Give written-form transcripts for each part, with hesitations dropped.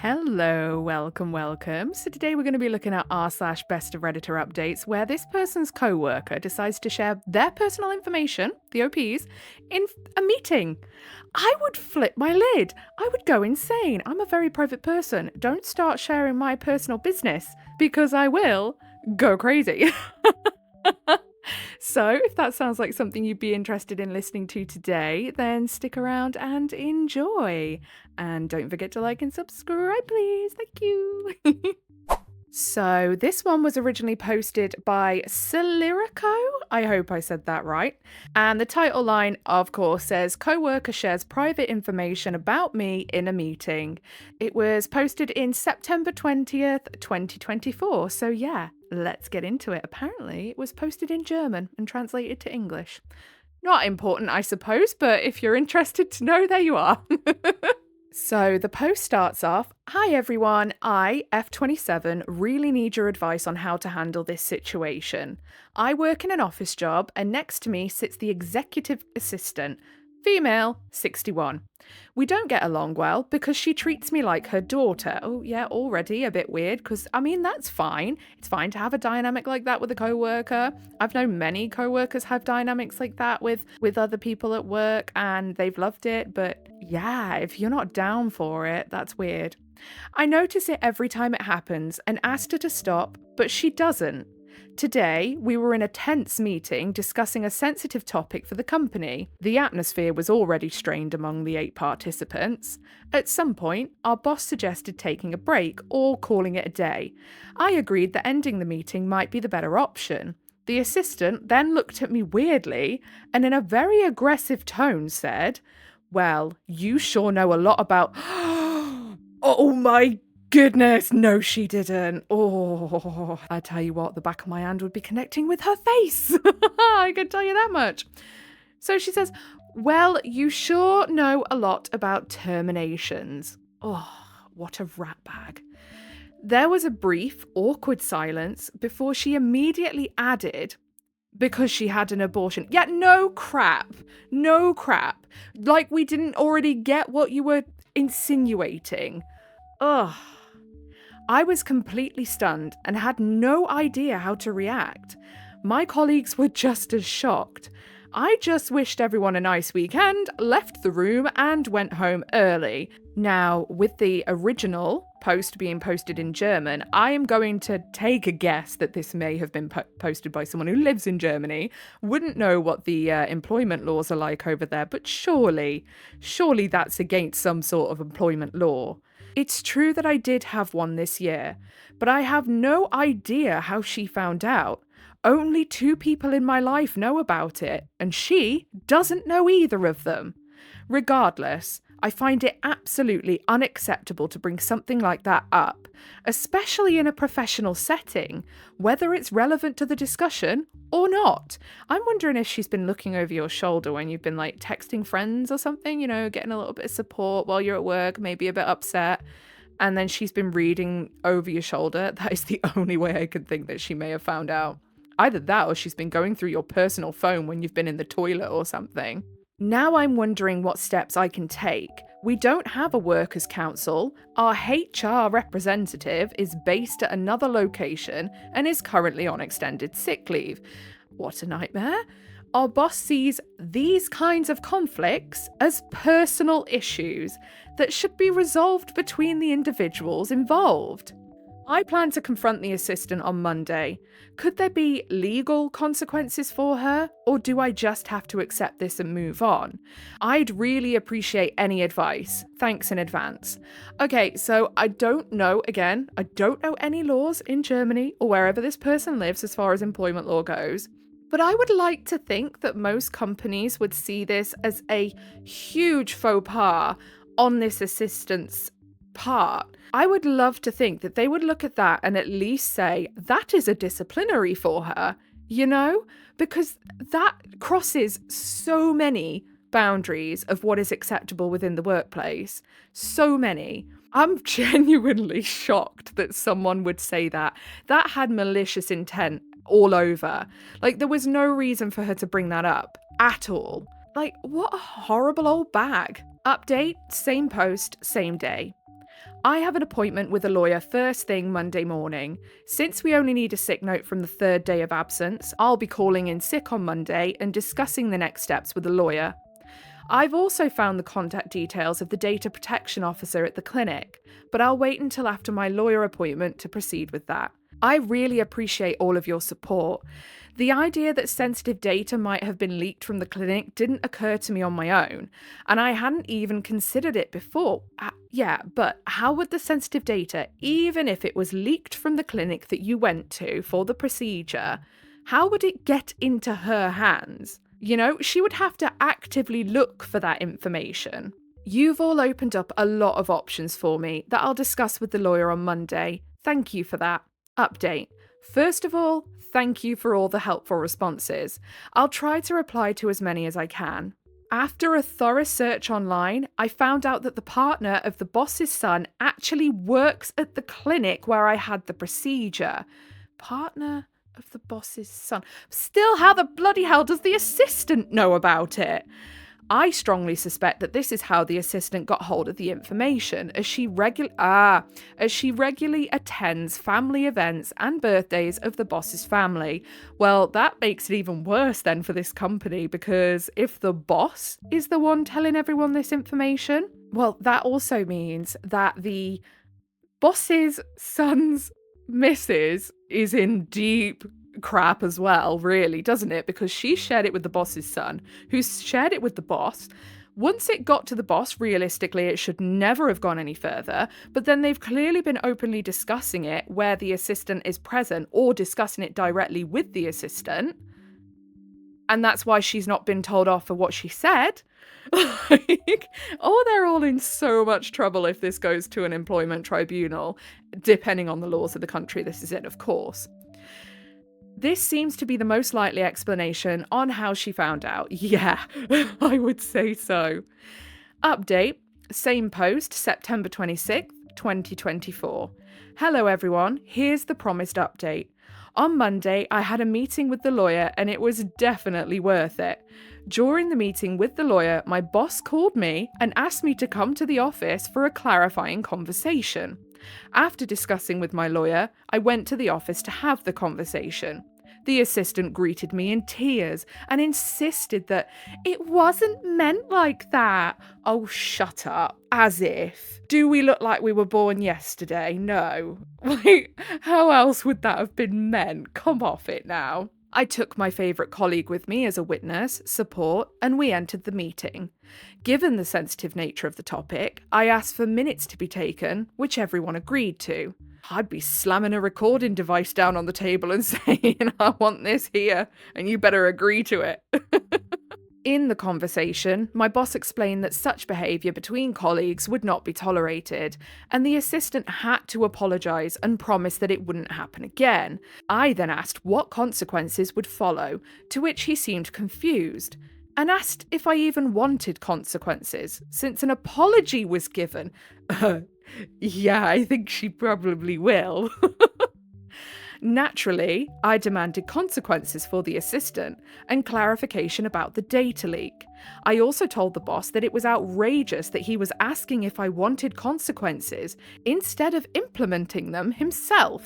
Hello, welcome. So today we're going to be looking at r/BestofRedditorUpdates, where this person's co-worker decides to share their personal information, the OPs, in a meeting. I would flip my lid. I would go insane. I'm a very private person. Don't start sharing my personal business because I will go crazy. So, if that sounds like something you'd be interested in listening to today, then stick around and enjoy. And don't forget to like and subscribe, please. Thank you. So, this one was originally posted by Celirico. I hope I said that right. And the title line, of course, says "Co-worker shares private information about me in a meeting." It was posted in September 20th, 2024. So, yeah, let's get into it. Apparently, it was posted in German and translated to English. Not important, I suppose, but if you're interested to know, there you are. So the post starts off, "Hi everyone, I, F27, really need your advice on how to handle this situation. I work in an office job and next to me sits the executive assistant, female, 61. We don't get along well because she treats me like her daughter." Oh yeah, already a bit weird because, that's fine. It's fine to have a dynamic like that with a co-worker. I've known many co-workers have dynamics like that with other people at work and they've loved it. But yeah, if you're not down for it, that's weird. "I notice it every time it happens and asked her to stop, but she doesn't. Today, we were in a tense meeting discussing a sensitive topic for the company. The atmosphere was already strained among the 8 participants. At some point, our boss suggested taking a break or calling it a day. I agreed that ending the meeting might be the better option. The assistant then looked at me weirdly and in a very aggressive tone said, 'Well, you sure know a lot about..." Oh my goodness, no, she didn't. Oh, I tell you what, the back of my hand would be connecting with her face. I can tell you that much. So she says, "Well, you sure know a lot about terminations." Oh, what a rat bag. There was a brief, awkward silence before she immediately added, "Because she had an abortion." Yeah, no crap. No crap. Like we didn't already get what you were insinuating. Ugh. I was completely stunned and had no idea how to react. My colleagues were just as shocked. I just wished everyone a nice weekend, left the room, and went home early. Now, with the original post being posted in German, I am going to take a guess that this may have been posted by someone who lives in Germany. Wouldn't know what the employment laws are like over there, but surely that's against some sort of employment law. It's true that I did have one this year, but I have no idea how she found out. Only 2 people in my life know about it, and she doesn't know either of them. Regardless, I find it absolutely unacceptable to bring something like that up, especially in a professional setting, whether it's relevant to the discussion or not. I'm wondering if she's been looking over your shoulder when you've been like texting friends or something, getting a little bit of support while you're at work, maybe a bit upset. And then she's been reading over your shoulder. That is the only way I could think that she may have found out. Either that or she's been going through your personal phone when you've been in the toilet or something. Now I'm wondering what steps I can take. We don't have a workers' council. Our HR representative is based at another location and is currently on extended sick leave. What a nightmare. Our boss sees these kinds of conflicts as personal issues that should be resolved between the individuals involved. I plan to confront the assistant on Monday. Could there be legal consequences for her, or do I just have to accept this and move on? I'd really appreciate any advice. Thanks in advance. Okay, so I don't know any laws in Germany or wherever this person lives as far as employment law goes. But I would like to think that most companies would see this as a huge faux pas on this assistant's part. I would love to think that they would look at that and at least say, that is a disciplinary for her, because that crosses so many boundaries of what is acceptable within the workplace. So many. I'm genuinely shocked that someone would say that. That had malicious intent all over. Like, there was no reason for her to bring that up at all. Like, what a horrible old bag. Update, same post, same day. I have an appointment with a lawyer first thing Monday morning. Since we only need a sick note from the third day of absence, I'll be calling in sick on Monday and discussing the next steps with the lawyer. I've also found the contact details of the data protection officer at the clinic, but I'll wait until after my lawyer appointment to proceed with that. I really appreciate all of your support. The idea that sensitive data might have been leaked from the clinic didn't occur to me on my own, and I hadn't even considered it before. But how would the sensitive data, even if it was leaked from the clinic that you went to for the procedure, how would it get into her hands? You know, she would have to actively look for that information. You've all opened up a lot of options for me that I'll discuss with the lawyer on Monday. Thank you for that. Update. First of all, thank you for all the helpful responses. I'll try to reply to as many as I can. After a thorough search online, I found out that the partner of the boss's son actually works at the clinic where I had the procedure. Partner of the boss's son. Still, how the bloody hell does the assistant know about it? I strongly suspect that this is how the assistant got hold of the information, as she regularly attends family events and birthdays of the boss's family. Well, that makes it even worse then for this company, because if the boss is the one telling everyone this information, well, that also means that the boss's son's missus is in deep crap as well, really, doesn't it? Because she shared it with the boss's son, who shared it with the boss. Once it got to the boss, realistically, it should never have gone any further, but then they've clearly been openly discussing it where the assistant is present, or discussing it directly with the assistant, and that's why she's not been told off for what she said. They're all in so much trouble if this goes to an employment tribunal, depending on the laws of the country this is in, of course. This seems to be the most likely explanation on how she found out. Yeah, I would say so. Update, same post, September 26th, 2024. Hello everyone, here's the promised update. On Monday, I had a meeting with the lawyer and it was definitely worth it. During the meeting with the lawyer, my boss called me and asked me to come to the office for a clarifying conversation. After discussing with my lawyer, I went to the office to have the conversation. The assistant greeted me in tears and insisted that it wasn't meant like that. Oh, shut up. As if. Do we look like we were born yesterday? No. Like, how else would that have been meant? Come off it now. I took my favourite colleague with me as a witness, support, and we entered the meeting. Given the sensitive nature of the topic, I asked for minutes to be taken, which everyone agreed to. I'd be slamming a recording device down on the table and saying, I want this here, and you better agree to it. In the conversation, my boss explained that such behaviour between colleagues would not be tolerated, and the assistant had to apologise and promise that it wouldn't happen again. I then asked what consequences would follow, to which he seemed confused, and asked if I even wanted consequences, since an apology was given. Yeah, I think she probably will. Naturally, I demanded consequences for the assistant and clarification about the data leak. I also told the boss that it was outrageous that he was asking if I wanted consequences instead of implementing them himself,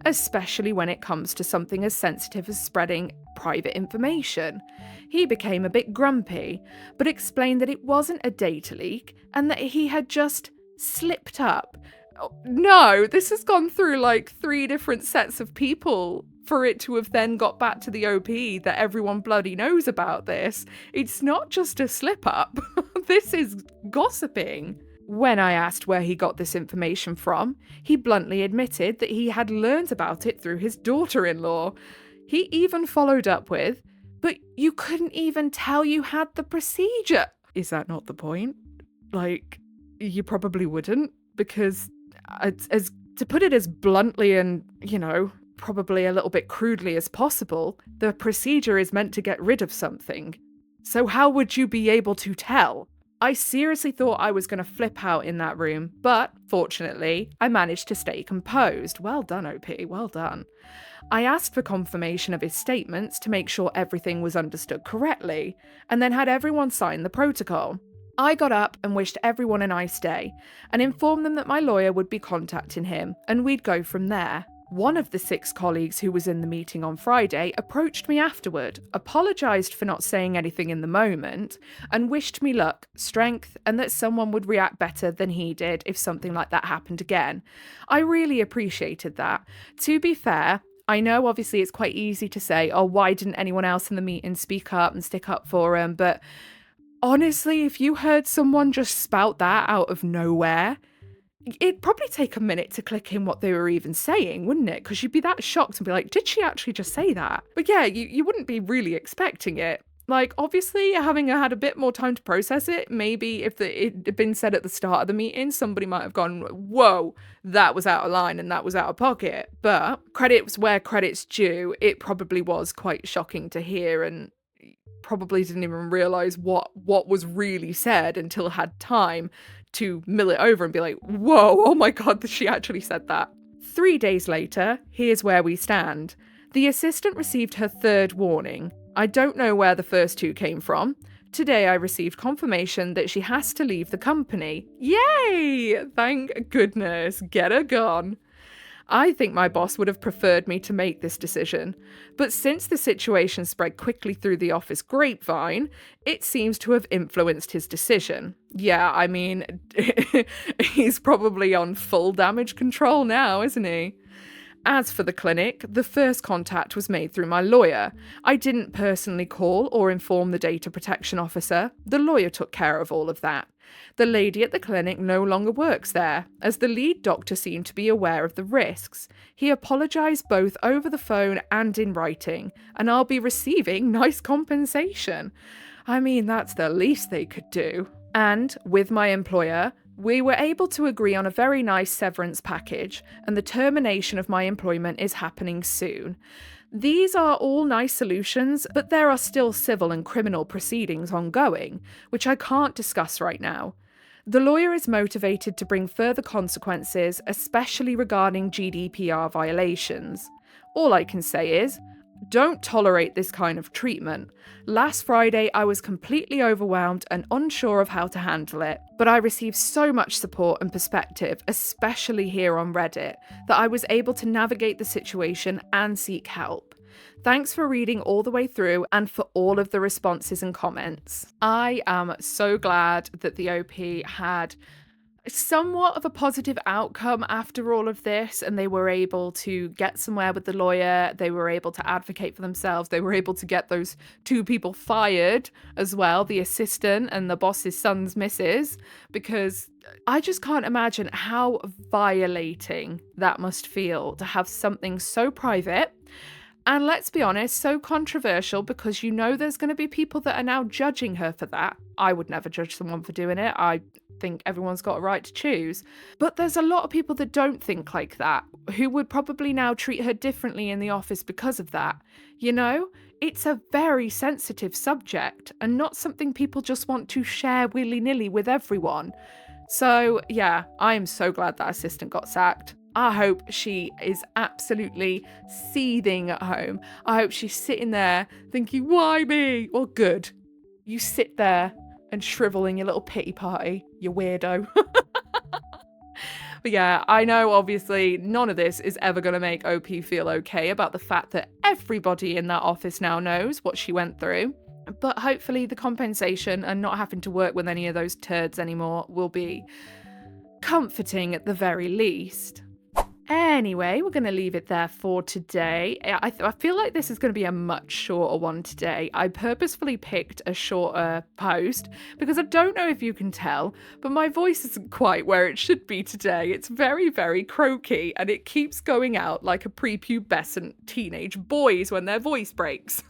especially when it comes to something as sensitive as spreading private information. He became a bit grumpy, but explained that it wasn't a data leak and that he had just slipped up. No, this has gone through like 3 different sets of people for it to have then got back to the OP that everyone bloody knows about this. It's not just a slip up. This is gossiping. When I asked where he got this information from, he bluntly admitted that he had learned about it through his daughter-in-law. He even followed up with, "But you couldn't even tell you had the procedure." Is that not the point? Like, you probably wouldn't, because as to put it as bluntly and, probably a little bit crudely as possible, the procedure is meant to get rid of something. So how would you be able to tell? I seriously thought I was going to flip out in that room, but fortunately, I managed to stay composed. Well done, OP, well done. I asked for confirmation of his statements to make sure everything was understood correctly, and then had everyone sign the protocol. I got up and wished everyone a nice day and informed them that my lawyer would be contacting him and we'd go from there. One of the 6 colleagues who was in the meeting on Friday approached me afterward, apologised for not saying anything in the moment, and wished me luck, strength, and that someone would react better than he did if something like that happened again. I really appreciated that. To be fair, I know obviously it's quite easy to say, oh, why didn't anyone else in the meeting speak up and stick up for him? But honestly, if you heard someone just spout that out of nowhere, it'd probably take a minute to click in what they were even saying, wouldn't it? Because you'd be that shocked and be like, did she actually just say that? But yeah, you wouldn't be really expecting it. Like, obviously, having had a bit more time to process it, maybe if it had been said at the start of the meeting, somebody might have gone, whoa, that was out of line and that was out of pocket. But credit's where credit's due. It probably was quite shocking to hear, and probably didn't even realise what was really said until had time to mill it over and be like, whoa, oh my God, she actually said that. 3 days later, here's where we stand. The assistant received her 3rd warning. I don't know where the first 2 came from. Today I received confirmation that she has to leave the company. Yay! Thank goodness. Get her gone. I think my boss would have preferred me to make this decision, but since the situation spread quickly through the office grapevine, it seems to have influenced his decision. Yeah, I mean, he's probably on full damage control now, isn't he? As for the clinic, the first contact was made through my lawyer. I didn't personally call or inform the data protection officer. The lawyer took care of all of that. The lady at the clinic no longer works there, as the lead doctor seemed to be aware of the risks. He apologised both over the phone and in writing, and I'll be receiving nice compensation. I mean, that's the least they could do. And with my employer, we were able to agree on a very nice severance package, and the termination of my employment is happening soon. These are all nice solutions, but there are still civil and criminal proceedings ongoing, which I can't discuss right now. The lawyer is motivated to bring further consequences, especially regarding GDPR violations. All I can say is, don't tolerate this kind of treatment. Last Friday, I was completely overwhelmed and unsure of how to handle it, but I received so much support and perspective, especially here on Reddit, that I was able to navigate the situation and seek help. Thanks for reading all the way through and for all of the responses and comments. I am so glad that the OP had somewhat of a positive outcome after all of this, and they were able to get somewhere with the lawyer. They were able to advocate for themselves. They were able to get those 2 people fired as well, the assistant and the boss's son's missus, because I just can't imagine how violating that must feel to have something so private and, let's be honest, so controversial, because you know there's going to be people that are now judging her for that. I would never judge someone for doing it. I think everyone's got a right to choose. But there's a lot of people that don't think like that, who would probably now treat her differently in the office because of that. You know, it's a very sensitive subject and not something people just want to share willy-nilly with everyone. So, yeah, I am so glad that assistant got sacked. I hope she is absolutely seething at home. I hope she's sitting there thinking, why me? Well, good. You sit there and shrivel in your little pity party, you weirdo. But yeah, I know obviously none of this is ever going to make OP feel okay about the fact that everybody in that office now knows what she went through. But hopefully the compensation and not having to work with any of those turds anymore will be comforting at the very least. Anyway, we're going to leave it there for today. I feel like this is going to be a much shorter one today. I purposefully picked a shorter post because I don't know if you can tell, but my voice isn't quite where it should be today. It's very, very croaky, and it keeps going out like a prepubescent teenage boys when their voice breaks.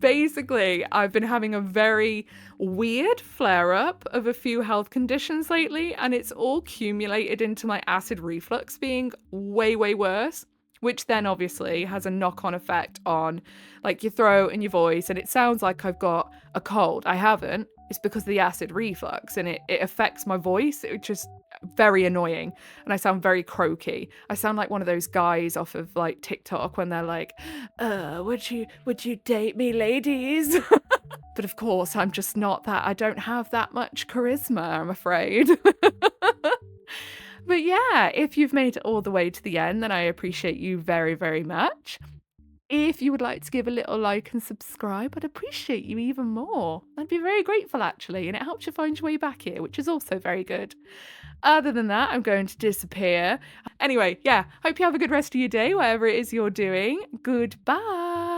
Basically, I've been having a very weird flare-up of a few health conditions lately, and it's all accumulated into my acid reflux being way, way worse, which then obviously has a knock-on effect on like your throat and your voice, and it sounds like I've got a cold. I haven't. It's because of the acid reflux, and it affects my voice. It just very annoying, and I sound very croaky. I sound like one of those guys off of like TikTok when they're like, would you date me, ladies? But of course, I'm just not that. I don't have that much charisma, I'm afraid. But yeah, if you've made it all the way to the end, then I appreciate you very, very much. If you would like to give a little like and subscribe, I'd appreciate you even more. I'd be very grateful actually, and it helps you find your way back here, which is also very good. Other than that, I'm going to disappear. Anyway, yeah, hope you have a good rest of your day, whatever it is you're doing. Goodbye.